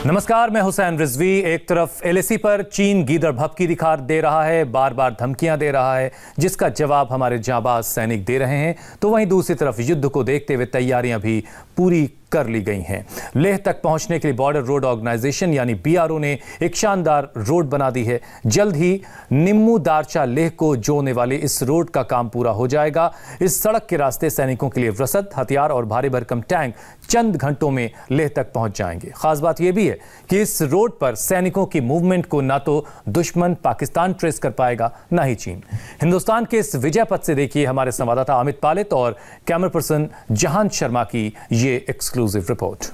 नमस्कार, मैं हुसैन रिजवी। एक तरफ एलएसी पर चीन गीदड़ भभकी दिखा दे रहा है, बार बार धमकियां दे रहा है, जिसका जवाब हमारे जांबाज सैनिक दे रहे हैं, तो वहीं दूसरी तरफ युद्ध को देखते हुए तैयारियां भी पूरी कर ली गई हैं। लेह तक पहुंचने के लिए बॉर्डर रोड ऑर्गेनाइजेशन यानी बीआरओ ने एक शानदार रोड बना दी है। जल्द ही निम्मू दारचा लेह को जोड़ने वाले इस रोड का काम पूरा हो जाएगा। इस सड़क के रास्ते सैनिकों के लिए रसद, हथियार और भारी भरकम टैंक चंद घंटों में लेह तक पहुंच जाएंगे। खास बात यह भी है कि इस रोड पर सैनिकों की मूवमेंट को ना तो दुश्मन पाकिस्तान ट्रेस कर पाएगा, ना ही चीन। हिंदुस्तान के इस विजय पथ से देखिए हमारे संवाददाता अमित पालित और कैमरा पर्सन जहान शर्मा की ये एक्सक्लूसिव रिपोर्ट।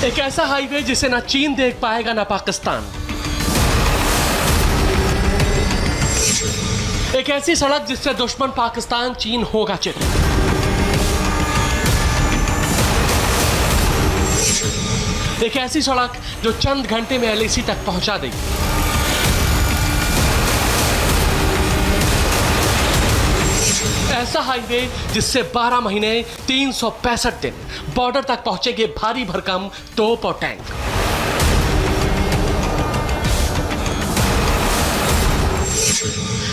एक ऐसा हाईवे जिसे ना चीन देख पाएगा ना पाकिस्तान। एक ऐसी सड़क जिससे दुश्मन पाकिस्तान चीन होगा चित। एक ऐसी सड़क जो चंद घंटे में एलएसी तक पहुंचा देगी। ऐसा हाईवे जिससे 12 महीने 365 दिन बॉर्डर तक पहुंचेंगे भारी भरकम तोप और टैंक।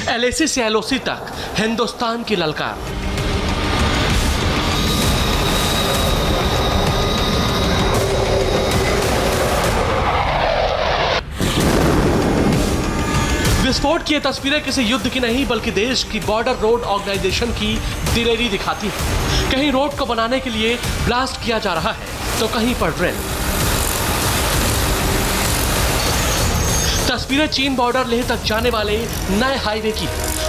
एलएसी से एलओसी तक हिंदुस्तान की ललकार। विस्फोट की ये तस्वीरें किसी युद्ध की नहीं बल्कि देश की बॉर्डर रोड ऑर्गेनाइजेशन की दिलेरी दिखाती है। कहीं रोड को बनाने के लिए ब्लास्ट किया जा रहा है तो कहीं पर ड्रिल। तस्वीरें चीन बॉर्डर लेह तक जाने वाले नए हाईवे की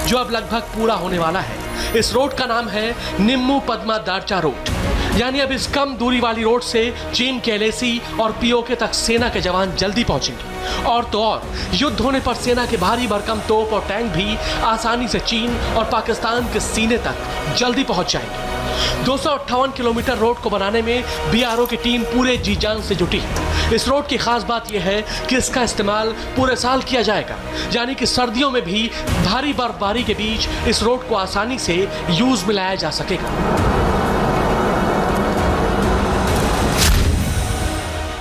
जो अब लगभग पूरा होने वाला है। इस रोड का नाम है निम्मू पद्मा दारचा रोड। यानी अब इस कम दूरी वाली रोड से चीन के एलएसी और पीओके तक सेना के जवान जल्दी पहुंचेंगे। और तो और युद्ध होने पर सेना के भारी भरकम तोप और टैंक भी आसानी से चीन और पाकिस्तान के सीने तक जल्दी पहुंच जाएंगे। 258 किलोमीटर रोड को बनाने में बीआरओ की टीम पूरे जी जान से जुटी है। इस रोड की खास बात यह है कि इसका इस्तेमाल पूरे साल किया जाएगा, यानी कि सर्दियों में भी भारी बर्फबारी के बीच इस रोड को आसानी से यूज में लाया जा सकेगा।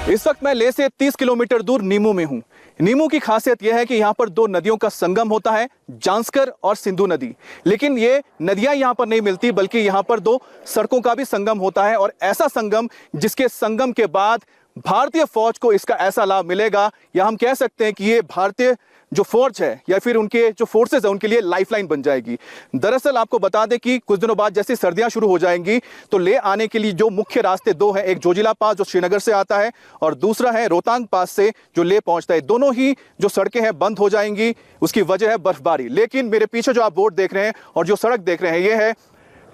इस वक्त मैं लेह से 30 किलोमीटर दूर नीमू में हूं। नीमू की खासियत यह है कि यहां पर दो नदियों का संगम होता है, जांस्कर और सिंधु नदी। लेकिन ये नदियां यहां पर नहीं मिलती बल्कि यहां पर दो सड़कों का भी संगम होता है, और ऐसा संगम जिसके संगम के बाद भारतीय फौज को इसका ऐसा लाभ मिलेगा, या हम कह सकते हैं कि ये भारतीय जो फौज है या फिर उनके जो फोर्सेस है उनके लिए लाइफलाइन बन जाएगी। दरअसल आपको बता दें कि कुछ दिनों बाद जैसे सर्दियां शुरू हो जाएंगी तो ले आने के लिए जो मुख्य रास्ते दो हैं, एक जोजिला पास जो श्रीनगर से आता है और दूसरा है रोहतांग पास से जो ले पहुंचता है। दोनों ही जो सड़कें हैं बंद हो जाएंगी, उसकी वजह है बर्फबारी। लेकिन मेरे पीछे जो आप बोर्ड देख रहे हैं और जो सड़क देख रहे हैं ये है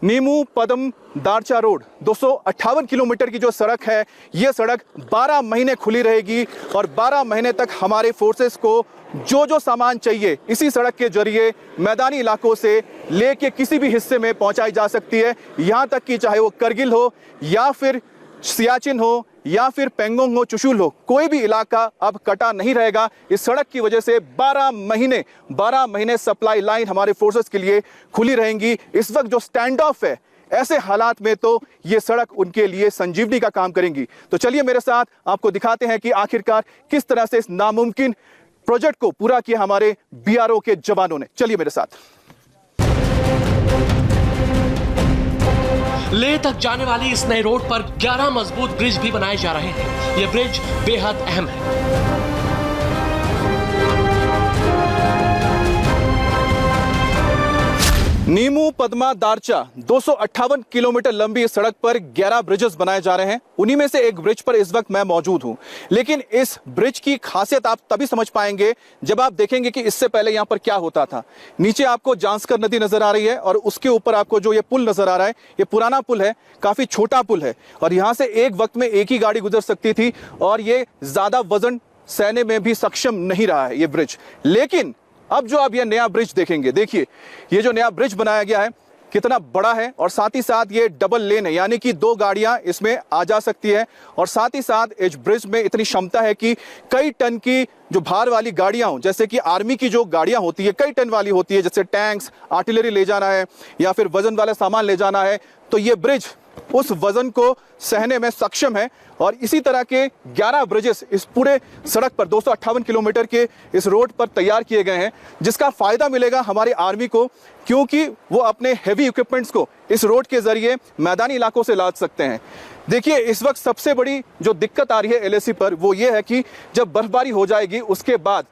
निम्मू पद्मा दारचा रोड। 258 किलोमीटर की जो सड़क है ये सड़क 12 महीने खुली रहेगी और 12 महीने तक हमारे फोर्सेस को जो सामान चाहिए इसी सड़क के जरिए मैदानी इलाकों से लेके किसी भी हिस्से में पहुंचाई जा सकती है। यहाँ तक कि चाहे वो करगिल हो या फिर सियाचिन हो या फिर पेंगोंग हो, चुशुल हो, कोई भी इलाका अब कटा नहीं रहेगा। इस सड़क की वजह से 12 महीने सप्लाई लाइन हमारे फोर्सेस के लिए खुली रहेंगी। इस वक्त जो स्टैंड ऑफ है ऐसे हालात में तो ये सड़क उनके लिए संजीवनी का काम करेंगी। तो चलिए मेरे साथ आपको दिखाते हैं कि आखिरकार किस तरह से इस नामुमकिन प्रोजेक्ट को पूरा किया हमारे बीआरओ के जवानों ने। चलिए मेरे साथ। लेह तक जाने वाली इस नए रोड पर 11 मजबूत ब्रिज भी बनाए जा रहे हैं। ये ब्रिज बेहद अहम है। निम्मू पद्मा दारचा 258 किलोमीटर लंबी इस सड़क पर 11 ब्रिजेस बनाए जा रहे हैं। उन्हीं में से एक ब्रिज पर इस वक्त मैं मौजूद हूं। लेकिन इस ब्रिज की खासियत आप तभी समझ पाएंगे जब आप देखेंगे कि इससे पहले यहां पर क्या होता था। नीचे आपको जांस्कर नदी नजर आ रही है और उसके ऊपर आपको जो ये पुल नजर आ रहा है ये पुराना पुल है, काफी छोटा पुल है और यहां से एक वक्त में एक ही गाड़ी गुजर सकती थी और ये ज्यादा वजन सहने में भी सक्षम नहीं रहा है ये ब्रिज। लेकिन अब जो आप ये नया ब्रिज देखेंगे, देखिए ये जो नया ब्रिज बनाया गया है कितना बड़ा है और साथ ही साथ ये डबल लेन है, यानी कि 2 गाड़ियां इसमें आ जा सकती है। और साथ ही साथ इस ब्रिज में इतनी क्षमता है कि कई टन की जो भार वाली गाड़ियां हो, जैसे कि आर्मी की जो गाड़ियां होती है कई टन वाली होती है, जैसे टैंक्स, आर्टिलरी ले जाना है या फिर वजन वाला सामान ले जाना है, तो ये ब्रिज उस वजन को सहने में सक्षम है। और इसी तरह के 11 ब्रिजेस इस पूरे सड़क पर 258 किलोमीटर के इस रोड पर तैयार किए गए हैं, जिसका फायदा मिलेगा हमारी आर्मी को, क्योंकि वो अपने हेवी इक्विपमेंट्स को इस रोड के जरिए मैदानी इलाकों से लाद सकते हैं। देखिए, इस वक्त सबसे बड़ी जो दिक्कत आ रही है एलएसी पर वो ये है कि जब बर्फबारी हो जाएगी उसके बाद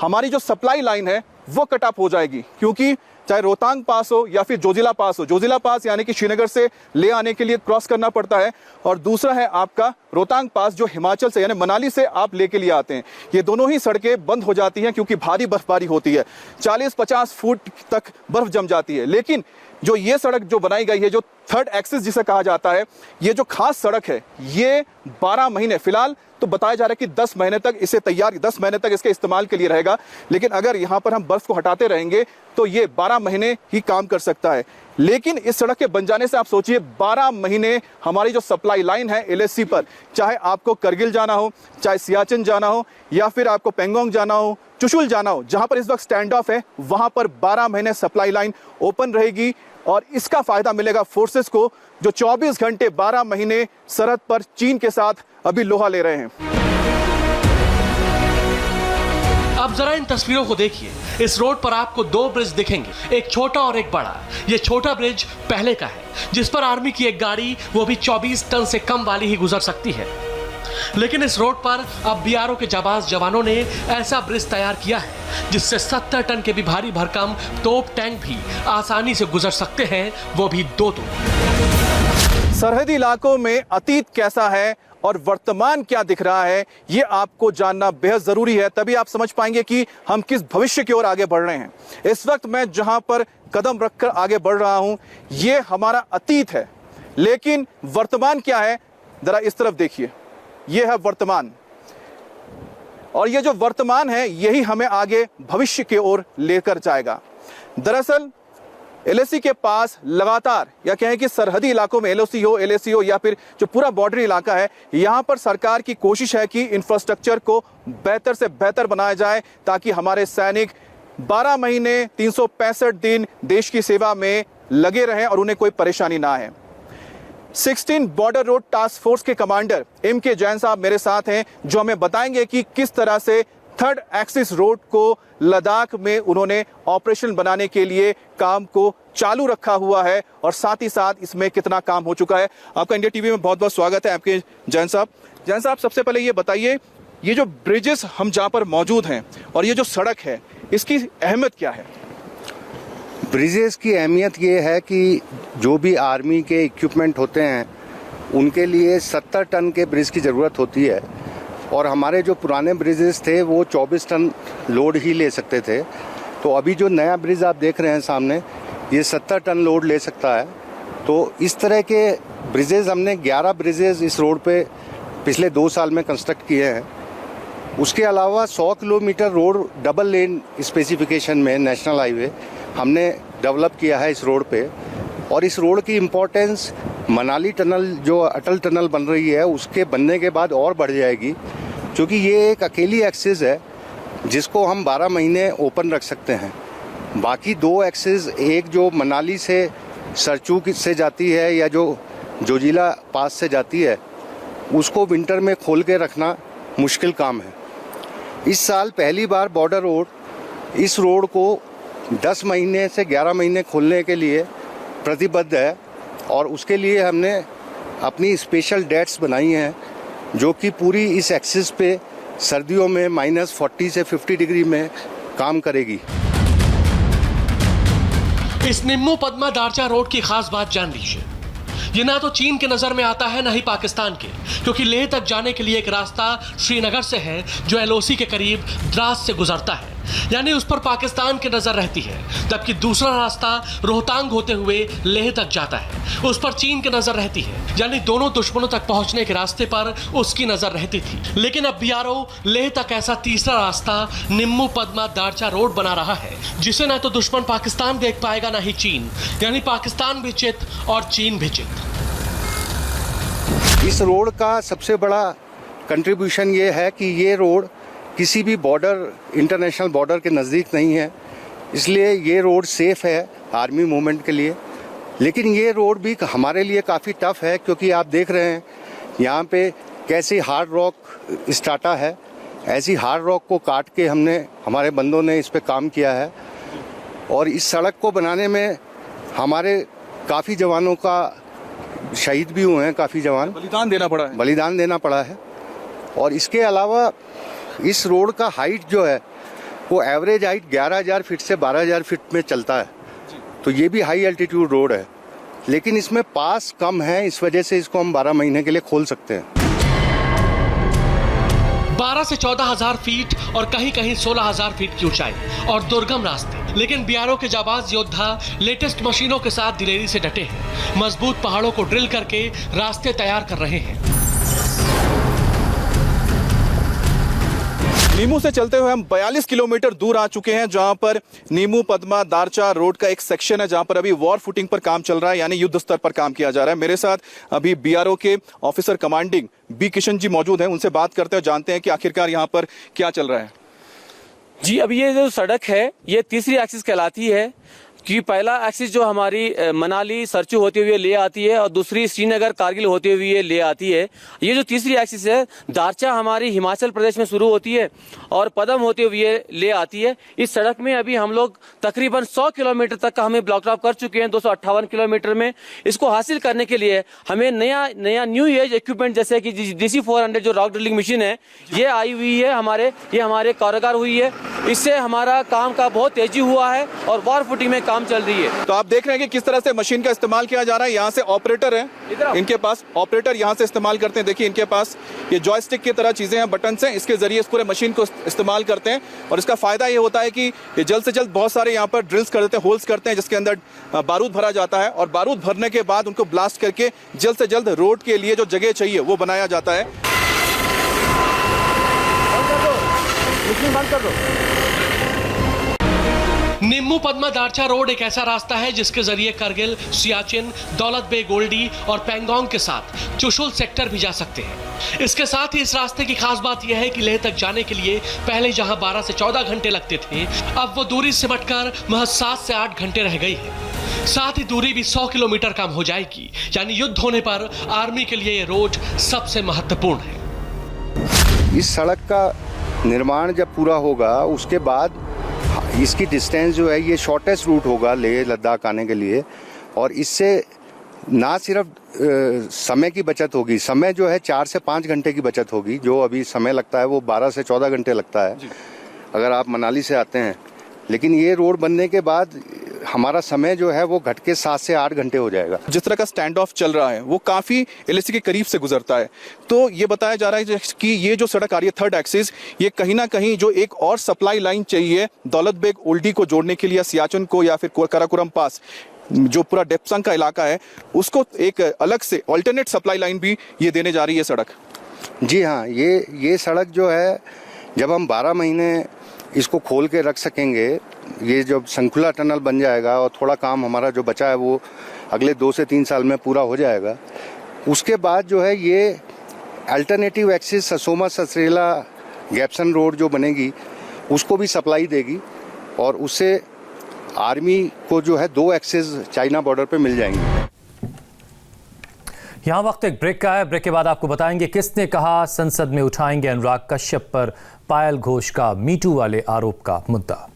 हमारी जो सप्लाई लाइन है वो कट ऑफ हो जाएगी, क्योंकि चाहे रोहतांग पास हो या फिर जोजिला पास हो, जोजिला पास यानी कि श्रीनगर से ले आने के लिए क्रॉस करना पड़ता है, और दूसरा है आपका रोहतांग पास जो हिमाचल से यानी मनाली से आप लेके लिए आते हैं। ये दोनों ही सड़कें बंद हो जाती हैं क्योंकि भारी बर्फबारी होती है, 40-50 फुट तक बर्फ जम जाती है। लेकिन जो ये सड़क जो बनाई गई है, जो थर्ड एक्सिस जिसे कहा जाता है, ये जो खास सड़क है, ये 12 महीने, फिलहाल तो बताया जा रहा है कि 10 महीने तक इसे तैयार, 10 महीने तक इसके इस्तेमाल के लिए रहेगा। लेकिन अगर यहाँ पर हम बर्फ को हटाते रहेंगे तो ये 12 महीने ही काम कर सकता है। लेकिन इस सड़क के बन जाने से आप सोचिए 12 महीने हमारी जो सप्लाई लाइन है एलएसी पर, चाहे आपको करगिल जाना हो, चाहे सियाचिन जाना हो, या फिर आपको पेंगोंग जाना हो, चुशुल जाना हो, जहां पर इस वक्त स्टैंड ऑफ है, वहां पर 12 महीने सप्लाई लाइन ओपन रहेगी। और इसका फायदा मिलेगा फोर्सेस को, जो 24 घंटे 12 महीने सरहद पर चीन के साथ अभी लोहा ले रहे हैं। अब जरा इन तस्वीरों को देखिए। इस रोड पर आपको 2 ब्रिज दिखेंगे, एक छोटा और एक बड़ा। ये छोटा ब्रिज पहले का है, जिस पर आर्मी की एक गाड़ी, वो भी 24 टन से कम वाली ही गुजर सकती है। लेकिन इस रोड पर अब बीआरओ के जाबाज जवानों ने ऐसा ब्रिज तैयार किया है जिससे 70 टन के भी भारी भरकम तोप टैंक भी आसानी से गुजर सकते हैं, वो भी 2-2। सरहदी इलाकों में अतीत कैसा है और वर्तमान क्या दिख रहा है, ये आपको जानना बेहद जरूरी है, तभी आप समझ पाएंगे कि हम किस भविष्य की ओर आगे बढ़ रहे हैं। इस वक्त मैं जहां पर कदम रखकर आगे बढ़ रहा हूं, ये हमारा अतीत है, लेकिन वर्तमान क्या है, जरा इस तरफ देखिए। ये है वर्तमान, और ये जो वर्तमान है यही हमें आगे भविष्य की ओर लेकर जाएगा। दरअसल एलएसी के पास लगातार, या कहें कि सरहदी इलाकों में एलओसी हो, एलएसी हो, या फिर जो पूरा बॉर्डर इलाका है, यहां पर सरकार की कोशिश है कि इंफ्रास्ट्रक्चर को बेहतर से बेहतर बनाया जाए, ताकि हमारे सैनिक 12 महीने 365 दिन देश की सेवा में लगे रहें और उन्हें कोई परेशानी ना आए। 16 बॉर्डर रोड टास्क फोर्स के कमांडर MK जैन साहब मेरे साथ हैं, जो हमें बताएंगे कि किस तरह से थर्ड एक्सिस रोड को लद्दाख में उन्होंने ऑपरेशन बनाने के लिए काम को चालू रखा हुआ है, और साथ ही साथ इसमें कितना काम हो चुका है। आपका इंडिया टीवी में बहुत बहुत स्वागत है MK जैन साहब। जैन साहब, सबसे पहले ये बताइए, ये जो ब्रिजेस हम जहाँ पर मौजूद हैं और ये जो सड़क है, इसकी अहमियत क्या है? ब्रिजेस की अहमियत ये है कि जो भी आर्मी के इक्विपमेंट होते हैं उनके लिए 70 टन के ब्रिज की ज़रूरत होती है, और हमारे जो पुराने ब्रिजेस थे वो 24 टन लोड ही ले सकते थे। तो अभी जो नया ब्रिज आप देख रहे हैं सामने, ये 70 टन लोड ले सकता है। तो इस तरह के ब्रिजेस हमने 11 ब्रिजेस इस रोड पे पिछले 2 साल में कंस्ट्रक्ट किए हैं। उसके अलावा 100 kilometre road double lane specification में नेशनल हाईवे हमने डेवलप किया है इस रोड पे। और इस रोड की इम्पोर्टेंस मनाली टनल, जो अटल टनल बन रही है, उसके बनने के बाद और बढ़ जाएगी, क्योंकि ये एक अकेली एक्सिस है जिसको हम 12 महीने ओपन रख सकते हैं। बाकी 2 एक्सिस, एक जो मनाली से सरचू से जाती है या जो जोजिला पास से जाती है, उसको विंटर में खोल के रखना मुश्किल काम है। इस साल पहली बार बॉर्डर रोड, इस रोड को 10 महीने से 11 महीने खोलने के लिए प्रतिबद्ध है, और उसके लिए हमने अपनी स्पेशल डेट्स बनाई हैं, जो कि पूरी इस एक्सिस पे सर्दियों में -40 से 50 डिग्री में काम करेगी। इस निम्मू पद्मा दारचा रोड की खास बात जान लीजिए। ये ना तो चीन के नजर में आता है, ना ही पाकिस्तान के, क्योंकि लेह तक जाने के लिए एक रास्ता श्रीनगर से है जो एलओसी के करीब द्रास से गुजरता है। यानी उस पर पाकिस्तान की नजर रहती है, जबकि दूसरा रास्ता रोहतांग होते हुए लेह तक जाता है, उस पर चीन की नजर रहती है। यानी दोनों दुश्मनों तक पहुंचने के रास्ते पर उसकी नजर रहती थी। लेकिन अब बीआरओ लेह तक ऐसा तीसरा रास्ता निम्मू पद्मा दारचा रोड बना रहा है, जिसे ना तो दुश्मन पाकिस्तान देख पाएगा ना ही चीन। यानी पाकिस्तान भी चित और चीन भी चित। इस रोड का सबसे बड़ा कंट्रीब्यूशन ये है कि ये रोड किसी भी बॉर्डर, इंटरनेशनल बॉर्डर के नज़दीक नहीं है, इसलिए ये रोड सेफ है आर्मी मूवमेंट के लिए। लेकिन ये रोड भी हमारे लिए काफ़ी टफ है, क्योंकि आप देख रहे हैं यहाँ पे कैसी हार्ड रॉक स्टार्टा है। ऐसी हार्ड रॉक को काट के हमारे बंदों ने इस पे काम किया है, और इस सड़क को बनाने में हमारे काफ़ी जवानों का शहीद भी हुए हैं, काफ़ी जवान बलिदान देना पड़ा है। और इसके अलावा इस रोड का हाइट जो है वो एवरेज हाइट 11,000 फीट से 12,000 फीट में चलता है, तो ये भी हाई एल्टीट्यूड रोड है। लेकिन इसमें पास कम है, इस वजह से इसको हम 12 महीने के लिए खोल सकते हैं। 12 से 14,000 फीट और कहीं कहीं 16,000 फीट की ऊंचाई और दुर्गम रास्ते। लेकिन बीआरओ के जाबाज योद्धा लेटेस्ट मशीनों के साथ दिलेरी से डटे हैं, मजबूत पहाड़ों को ड्रिल करके रास्ते तैयार कर रहे हैं। नीमू से चलते हुए हम 42 किलोमीटर दूर आ चुके हैं, जहां पर नीमू पद्मा दारचा रोड का एक सेक्शन है, जहां पर अभी वॉर फुटिंग पर काम चल रहा है, यानी युद्ध स्तर पर काम किया जा रहा है। मेरे साथ अभी बीआरओ के officer commanding B Kishan ji मौजूद हैं, उनसे बात करते हैं, जानते हैं कि आखिरकार यहां पर क्या चल रहा है। जी, अभी ये जो सड़क है ये तीसरी एक्सिस कहलाती है, कि पहला एक्सिस जो हमारी मनाली सरचू होते हुए ले आती है और दूसरी श्रीनगर कारगिल होते हुए ये ले आती है। ये जो तीसरी एक्सिस है दारचा हमारी हिमाचल प्रदेश में शुरू होती है और पदम होते हुए ये ले आती है। इस सड़क में अभी हम लोग तकरीबन 100 किलोमीटर तक का हमें ब्लॉक ड्रॉप कर चुके हैं 258 किलोमीटर में। इसको हासिल करने के लिए हमें नया न्यू एज इक्विपमेंट जैसे कि DC-400 जो रॉक ड्रिलिंग मशीन है ये आई हुई है, ये हमारे कारोगार हुई है। इससे हमारा काम का बहुत तेजी हुआ है और वॉर फुटिंग में काम चल रही है। तो आप देख रहे हैं कि किस तरह से मशीन का इस्तेमाल किया जा रहा है। यहाँ से ऑपरेटर है, इनके पास ऑपरेटर यहाँ से इस्तेमाल करते हैं। देखिए इनके पास ये जॉयस्टिक की तरह चीजें हैं, बटन हैं, इसके जरिए इस पूरे मशीन को इस्तेमाल करते हैं। और इसका फायदा ये होता है कि ये जल्द से जल्द बहुत सारे यहाँ पर ड्रिल्स कर देते हैं, होल्स करते हैं, जिसके अंदर बारूद भरा जाता है और बारूद भरने के बाद उनको ब्लास्ट करके जल्द से जल्द रोड के लिए जो जगह चाहिए वो बनाया जाता है। बंद कर दो। निम्मू पद्मा दारचा रोड एक ऐसा रास्ता है जिसके जरिए करगिल, सियाचिन, दौलत बे गोल्डी और पैंगोंग के साथ चुशुल सेक्टर भी जा सकते हैं। इसके साथ ही इस रास्ते की खास बात यह है कि लेह तक जाने के लिए पहले जहां 12 से 14 घंटे लगते थे, अब वो दूरी सिमटकर महज 7 से 8 घंटे रह गई है। साथ ही दूरी भी 100 किलोमीटर कम हो जाएगी। यानी युद्ध होने पर आर्मी के लिए ये रोड सबसे महत्वपूर्ण है। इस सड़क का निर्माण जब पूरा होगा उसके बाद इसकी डिस्टेंस जो है ये शॉर्टेस्ट रूट होगा लेह लद्दाख आने के लिए, और इससे ना सिर्फ समय की बचत होगी, समय जो है 4 से 5 घंटे की बचत होगी। जो अभी समय लगता है वो 12 से 14 घंटे लगता है अगर आप मनाली से आते हैं। लेकिन ये रोड बनने के बाद हमारा समय जो है वो घट के 7 से 8 घंटे हो जाएगा। जिस तरह का स्टैंड ऑफ चल रहा है वो काफी LAC के करीब से गुजरता है, तो ये बताया जा रहा है कि ये जो सड़क आ रही है थर्ड एक्सिस, ये कहीं ना कहीं जो एक और सप्लाई लाइन चाहिए दौलत बेग ओल्डी को जोड़ने के लिए, सियाचिन को या फिर काराकोरम पास जो पूरा डेप्संग का इलाका है उसको एक अलग से ऑल्टरनेट सप्लाई लाइन भी ये देने जा रही है सड़क। जी हाँ, ये सड़क जो है जब हम 12 महीने इसको खोल के रख सकेंगे, ये जब संकुला टनल बन जाएगा और थोड़ा काम हमारा जो बचा है वो अगले 2 से 3 साल में पूरा हो जाएगा, उसके बाद जो है ये अल्टरनेटिव एक्सिस ससोमा ससरेला गैप्सन रोड जो बनेगी उसको भी सप्लाई देगी, और उससे आर्मी को जो है 2 एक्सिस चाइना बॉर्डर पे मिल जाएंगे। यहाँ वक्त एक ब्रेक का है। ब्रेक के बाद आपको बताएंगे किसने कहा संसद में उठाएंगे अनुराग कश्यप पर पायल घोष का मीटू वाले आरोप का मुद्दा।